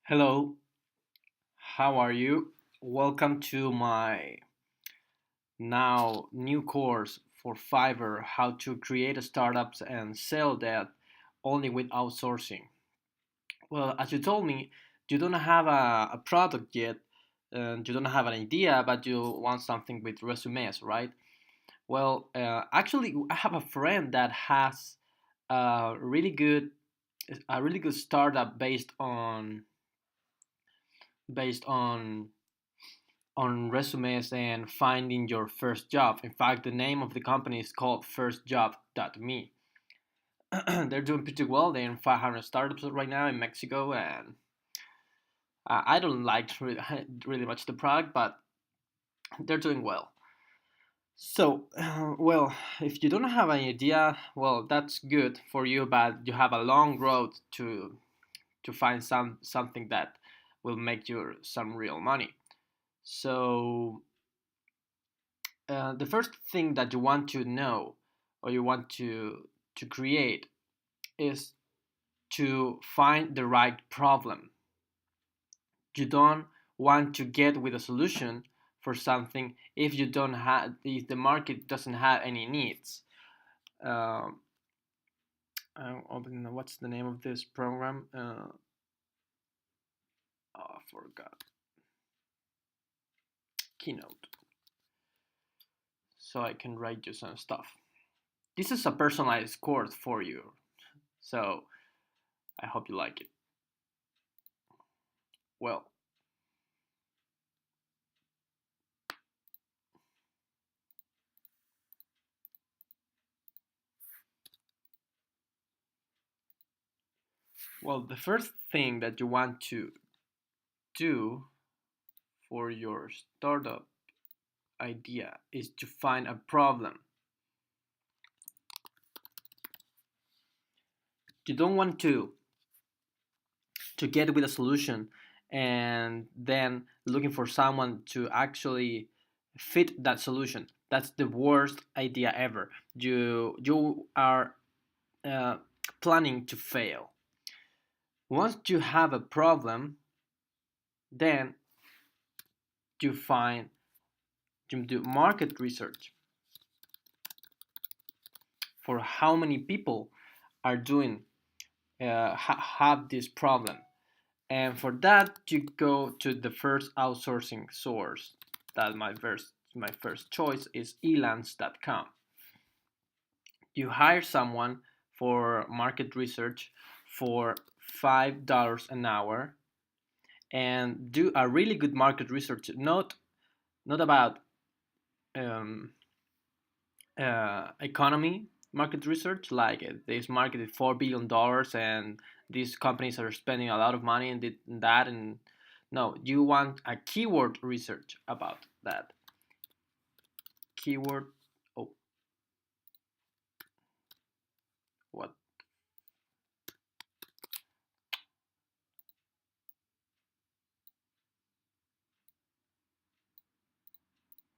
Hello, how are you? Welcome to my now new course for Fiverr, how to create a startups and sell that only with outsourcing. Well, as you told me, you don't have a product yet, and you don't have an idea, but you want something with resumes, right? Well, actually, I have a friend that has a really good a really good startup based on resumes and finding your first job. In fact, the name of the company is called firstjob.me. They're doing pretty well. They're in 500 startups right now in Mexico, and I don't like really much the product, but they're doing well. So, well, if you don't have an idea, well, that's good for you, but you have a long road to find something that will make you some real money. So the first thing that you want to know or you want to create is to find the right problem. You don't want to get with a solution for something if the market doesn't have any needs. Um, what's the name of this program? I forgot. Keynote. So I can write you some stuff. This is a personalized course for you. So I hope you like it. Well, the first thing that you want to do for your startup idea is to find a problem. You don't want to get with a solution and then looking for someone to actually fit that solution. That's the worst idea ever. You are uh, planning to fail. Once you have a problem, then you find you do market research for how many people are doing have this problem. And for that, you go to the first outsourcing source. That my first choice is elance.com. You hire someone for market research for $5 an hour and do a really good market research. Not about um, economy market research like this market is $4 billion and these companies are spending a lot of money in that, and no, you want a keyword research about that keyword. Oh, what?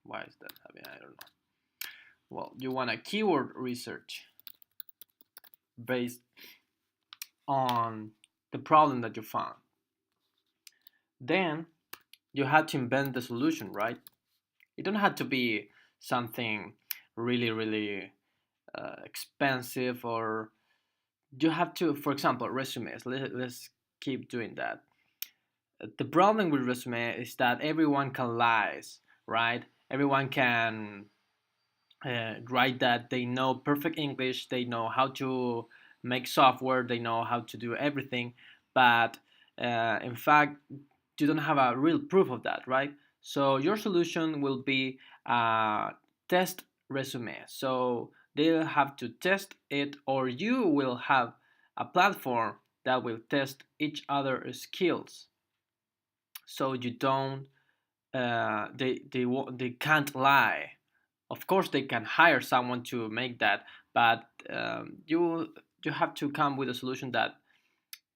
Why is that happening? I don't know. Well, you want a keyword research based on the problem that you found. Then you have to invent the solution, right? It don't have to be something really expensive, or you have to, for example, resumes. Let's keep doing that. The problem with resume is that everyone can lie, right? Everyone can write that they know perfect English, they know how to make software, they know how to do everything, but in fact, you don't have a real proof of that, right? So your solution will be a test resume. So they'll have to test it, or you will have a platform that will test each other's skills. So you don't, they can't lie. Of course, they can hire someone to make that, but you have to come with a solution that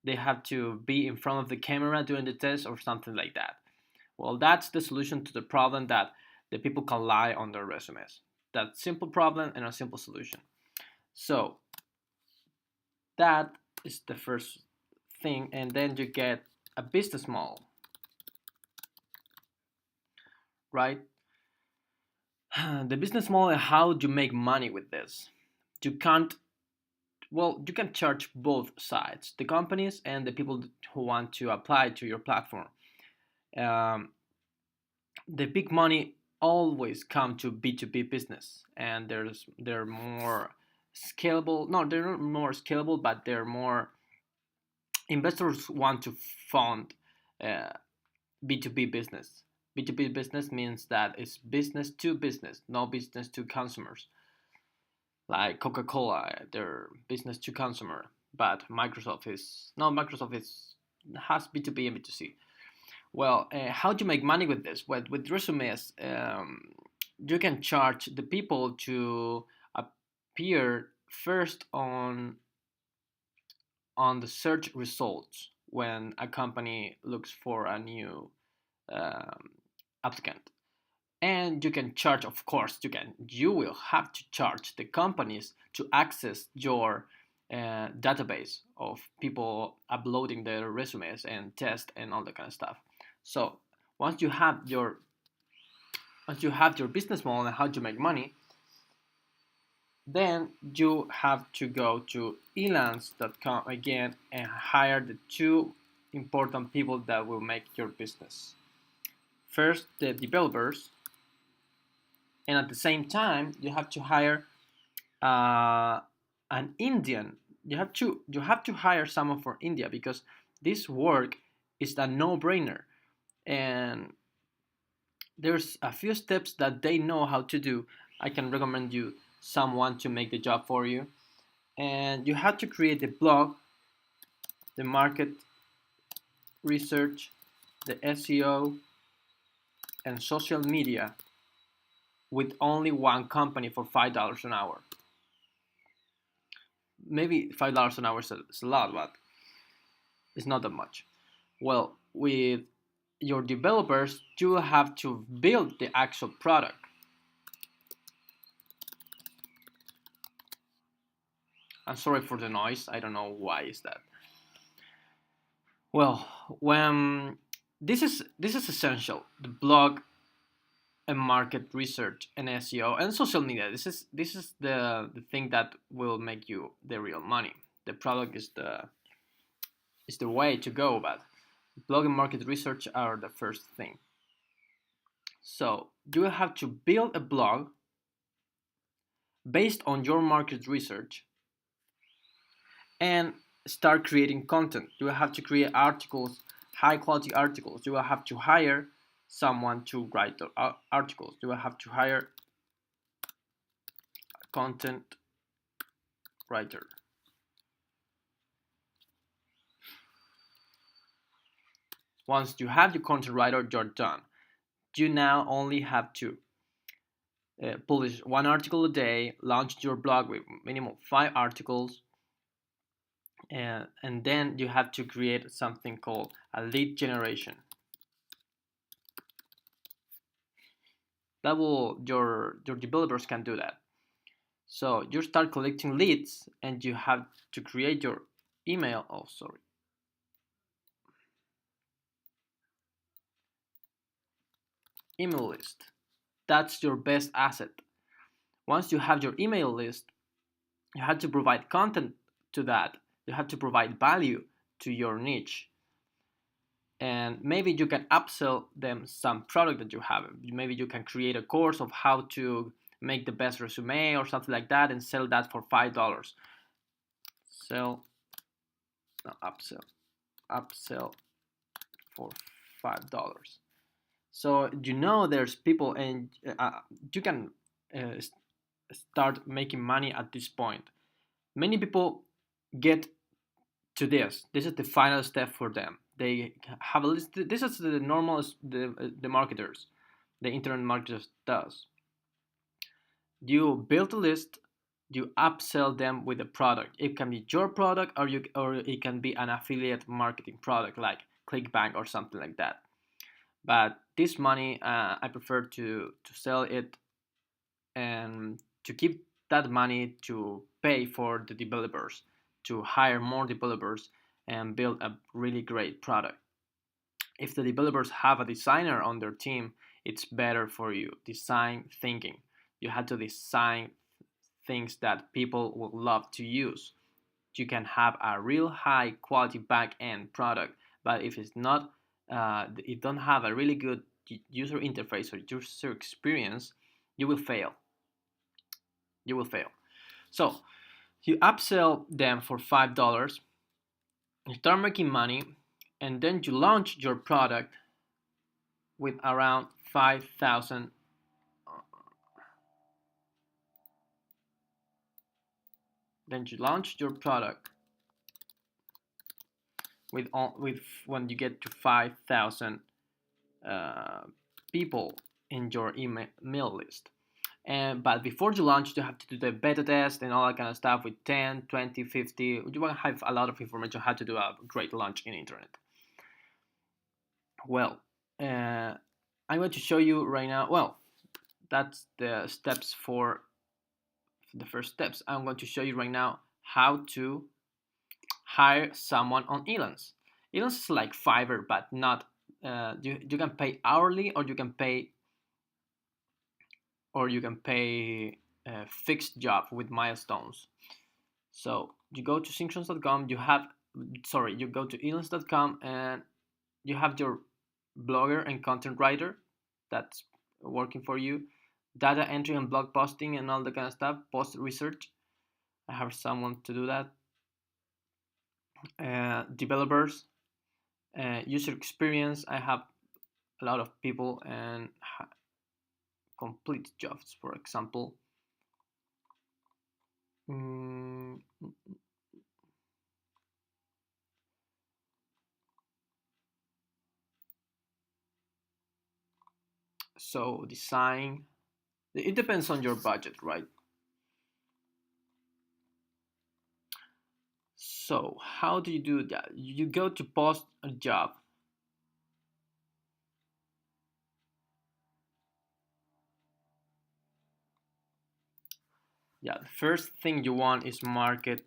they have to be in front of the camera doing the test or something like that. Well, that's the solution to the problem that the people can lie on their resumes. That simple problem and a simple solution. So that is the first thing, and then you get a business model, right? The business model, how do you make money with this? You can't, well, you can charge both sides, the companies and the people who want to apply to your platform. Um, the big money always come to B2B business, and they're more scalable. No, they're not more scalable, but they're more, investors want to fund uh, B2B business. B2B business means that it's business to business, no business to consumers. Like Coca-Cola, they're business to consumer, but Microsoft is has B2B and B2C. Well, how do you make money with this? With resumes, you can charge the people to appear first on the search results when a company looks for a new um, applicant. And you can charge, of course, you will have to charge the companies to access your database of people uploading their resumes and test and all that kind of stuff. So once you have your once you have your business model and how to make money, then you have to go to elance.com again and hire the two important people that will make your business. First, the developers, and at the same time, you have to hire uh, an Indian. You have to hire someone for India because this work is a no-brainer, and there's a few steps that they know how to do. I can recommend you someone to make the job for you, and you have to create the blog, the market research, the SEO, and social media with only one company for $5 an hour. Maybe $5 an hour is a lot, but it's not that much. Well, with your developers, you have to build the actual product. I'm sorry for the noise. I don't know why is that. Well, when this is essential. The blog and market research and SEO and social media. This is the thing that will make you the real money. The product is the way to go, but blog and market research are the first thing. So you have to build a blog based on your market research and start creating content. You have to create articles, high quality articles. You will have to hire someone to write the articles. You will have to hire a content writer. Once you have your content writer, you're done. You now only have to publish one article a day, launch your blog with minimum 5 articles, and then you have to create something called a lead generation. That will your developers can do that. So you start collecting leads, and you have to create your email. Oh, sorry. Email list. That's your best asset. Once you have your email list, you have to provide content to that. You have to provide value to your niche. And maybe you can upsell them some product that you have. Maybe you can create a course of how to make the best resume or something like that and sell that for $5. Sell, no, upsell for $5. So there's people, and you can uh, start making money at this point. Many people get to this. This is the final step for them. They have a list. This is the normal the marketers, the internet marketers does. You build a list, you upsell them with a product. It can be your product, or it can be an affiliate marketing product like ClickBank or something like that. But this money, I prefer to sell it and to keep that money to pay for the developers, to hire more developers and build a really great product. If the developers have a designer on their team, it's better for you. Design thinking. You have to design things that people will love to use. You can have a real high quality back end product, but if it's not, it don't have a really good user interface or user experience, you will fail. You will fail. So you upsell them for $5, you start making money, and then you launch your product with around 5,000. Then you launch your product with when you get to 5,000 uh, people in your email list. But before you launch, you have to do the beta test and all that kind of stuff with 10, 20, 50. You want to have a lot of information how to do a great launch in internet. Well, I'm going to show you right now. Well, that's the steps for the first steps. I'm going to show you right now how to hire someone on Elance. Elance is like Fiverr, but not. You can pay hourly, or you can pay a fixed job with milestones. So you go to synchrons.com. You go to elance.com, and you have your blogger and content writer that's working for you, data entry and blog posting and all the kind of stuff, post research. I have someone to do that. Developers, user experience. I have a lot of people and complete jobs, for example. Mm, so design. It depends on your budget, right? So how do you do that? You go to post a job. Yeah, the first thing you want is market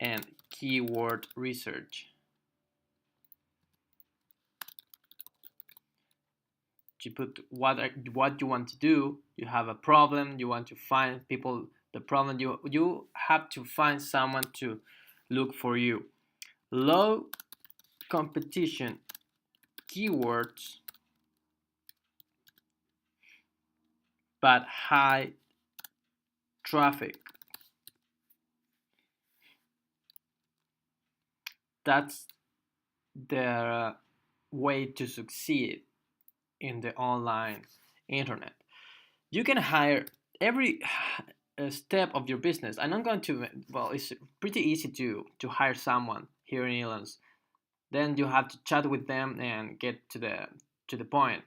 and keyword research. You put what you want to do. You have a problem. You want to find people the problem. You have to find someone to look for you. Low competition keywords, but high traffic. That's the way to succeed in the online internet. You can hire every step of your business. And I'm going to, well, it's pretty easy to hire someone here in Elance. Then you have to chat with them and get to the point.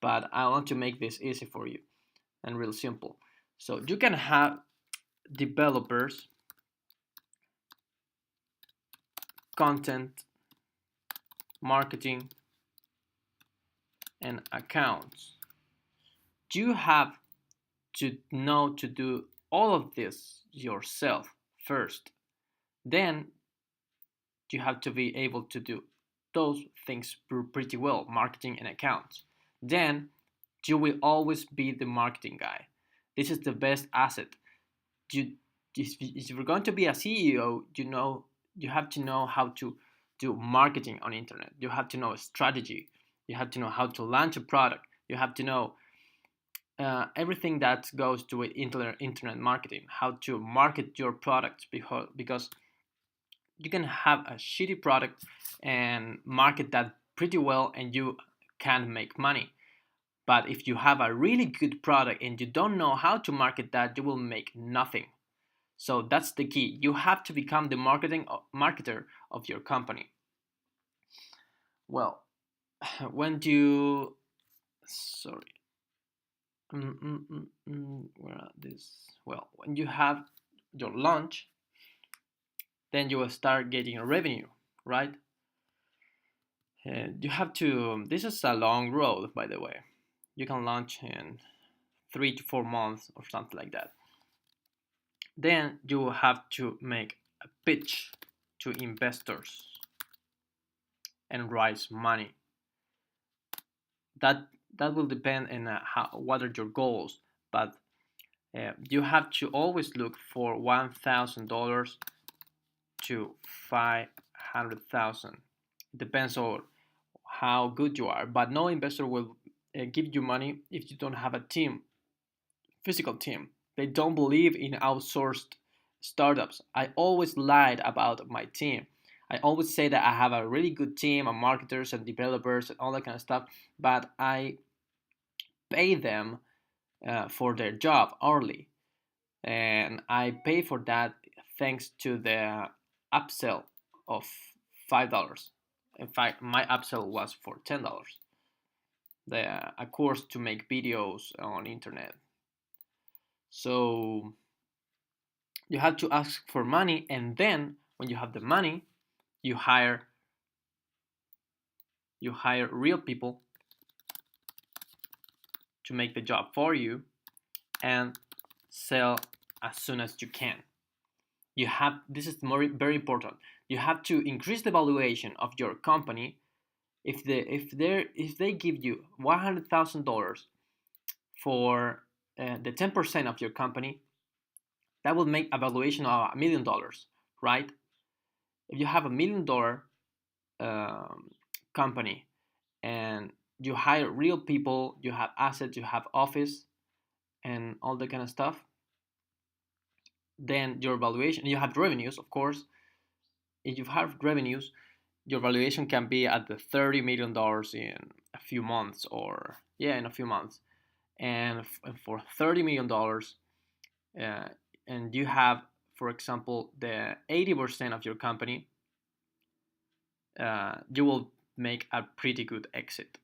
But I want to make this easy for you and real simple. So you can have developers, content, marketing, and accounts. You have to know to do all of this yourself first. Then you have to be able to do those things pretty well, marketing and accounts. Then you will always be the marketing guy. This is the best asset. You, if you're going to be a CEO, you have to know how to do marketing on internet. You have to know a strategy. You have to know how to launch a product. You have to know everything that goes to internet marketing, how to market your products, because you can have a shitty product and market that pretty well and you can make money. But if you have a really good product and you don't know how to market that, you will make nothing. So that's the key. You have to become the marketer of your company. Well, when you sorry, where are this? Well, when you have your launch, then you will start getting a revenue, right? You have to. This is a long road, by the way. You can launch in 3 to 4 months or something like that. Then you will have to make a pitch to investors. and raise money. That that will depend on what are your goals, but you have to always look for $1,000 to 500,000. Depends on how good you are, but no investor will give you money if you don't have a team, physical team. They don't believe in outsourced startups. I always lied about my team. I always say that I have a really good team of marketers and developers and all that kind of stuff, but I pay them for their job hourly, and I pay for that thanks to the upsell of $5. In fact, my upsell was for $10. A course to make videos on internet. So you have to ask for money, and then when you have the money, you hire real people to make the job for you and sell as soon as you can. You have this is very important. You have to increase the valuation of your company. If they give you $100,000 for the 10% of your company, that will make a valuation of $1 million, right? If you have $1 million company and you hire real people, you have assets, you have office, and all that kind of stuff, then your valuation, you have revenues, of course. If you have revenues, your valuation can be at the $30 million in a few months, or yeah, in a few months. And for $30 million, uh, and you have, for example, the 80% of your company, you will make a pretty good exit.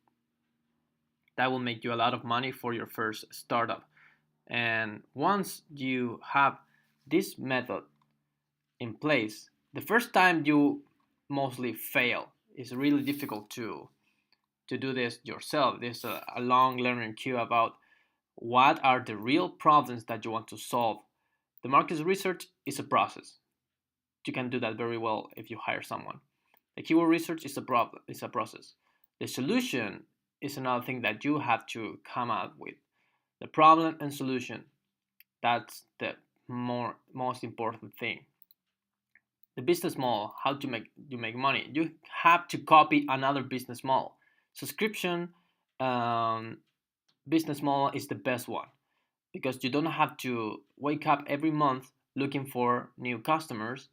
That will make you a lot of money for your first startup. And once you have this method in place, the first time you mostly fail. It's really difficult to do this yourself. There's a long learning queue about what are the real problems that you want to solve. The market research is a process. You can do that very well if you hire someone. The keyword research is a problem. It's a process. The solution is another thing that you have to come up with. The problem and solution. That's the most important thing. The business model, how to make money. You have to copy another business model. Subscription um, business model is the best one because you don't have to wake up every month looking for new customers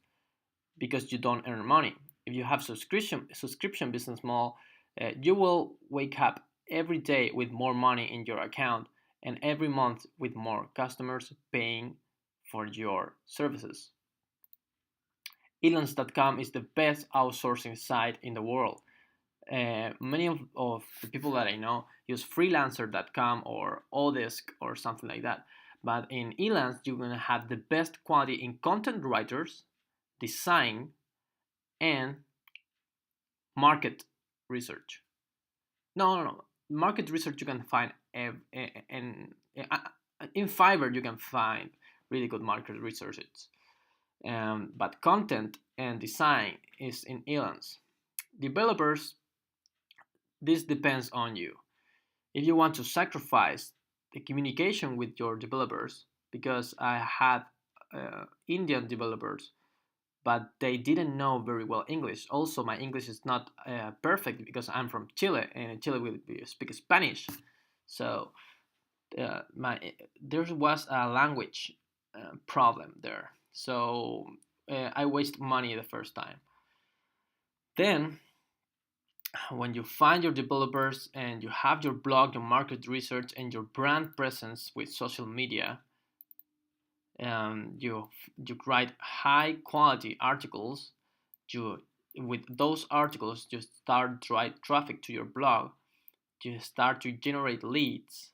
because you don't earn money. If you have subscription business model, you will wake up every day with more money in your account and every month with more customers paying for your services. Elance.com is the best outsourcing site in the world. Many of the people that I know use freelancer.com or Odesk or something like that. But in Elance, you're going to have the best quality in content writers, design, and market research. No. Market research you can find in Fiverr. You can find really good market researches. But content and design is in Elance. Developers, this depends on you. If you want to sacrifice the communication with your developers, because I had Indian developers, but they didn't know very well English. Also, my English is not perfect because I'm from Chile, and in Chile we speak Spanish. So there was a language problem there. So I waste money the first time. Then when you find your developers and you have your blog, your market research, and your brand presence with social media, you write high quality articles. You with those articles, you start drive traffic to your blog. You start to generate leads.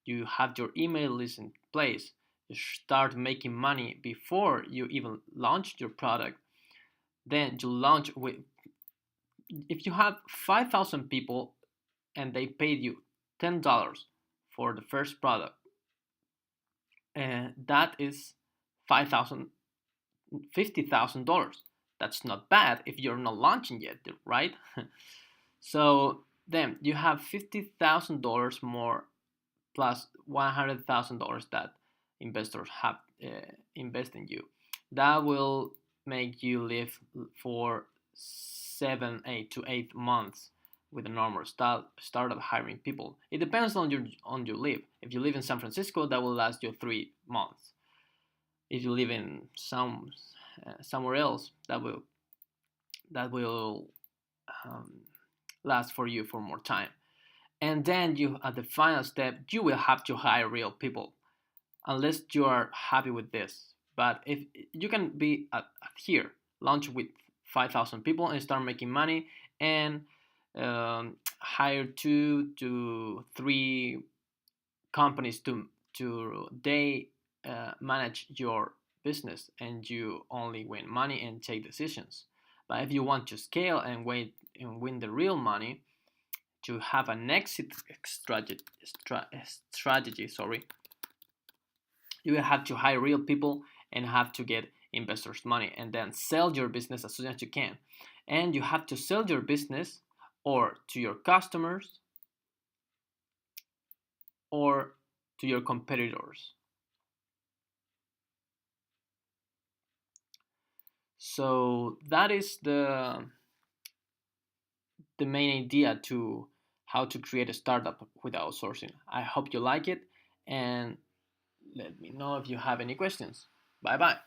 You have your email list in place. You start making money before you even launch your product. Then you launch with, if you have 5,000 people and they paid you $10 for the first product, and that is 5,000, $50,000. That's not bad if you're not launching yet, right? So then you have $50,000 more plus $100,000 that investors have invest in you. That will make you live for 8 to 8 months with a normal startup hiring people. It depends on your live. If you live in San Francisco, that will last you 3 months. If you live in somewhere else, that will um, last for you for more time. And then you, at the final step, you will have to hire real people, unless you are happy with this. But if you can be at here, launch with 5,000 people and start making money, and hire 2 to 3 companies to they manage your business, and you only win money and take decisions. But if you want to scale and win the real money, to have an exit strategy, sorry, you will have to hire real people and have to get investors money, and then sell your business as soon as you can. And you have to sell your business or to your customers or to your competitors. So that is the main idea to how to create a startup with outsourcing. I hope you like it, and let me know if you have any questions. Bye bye.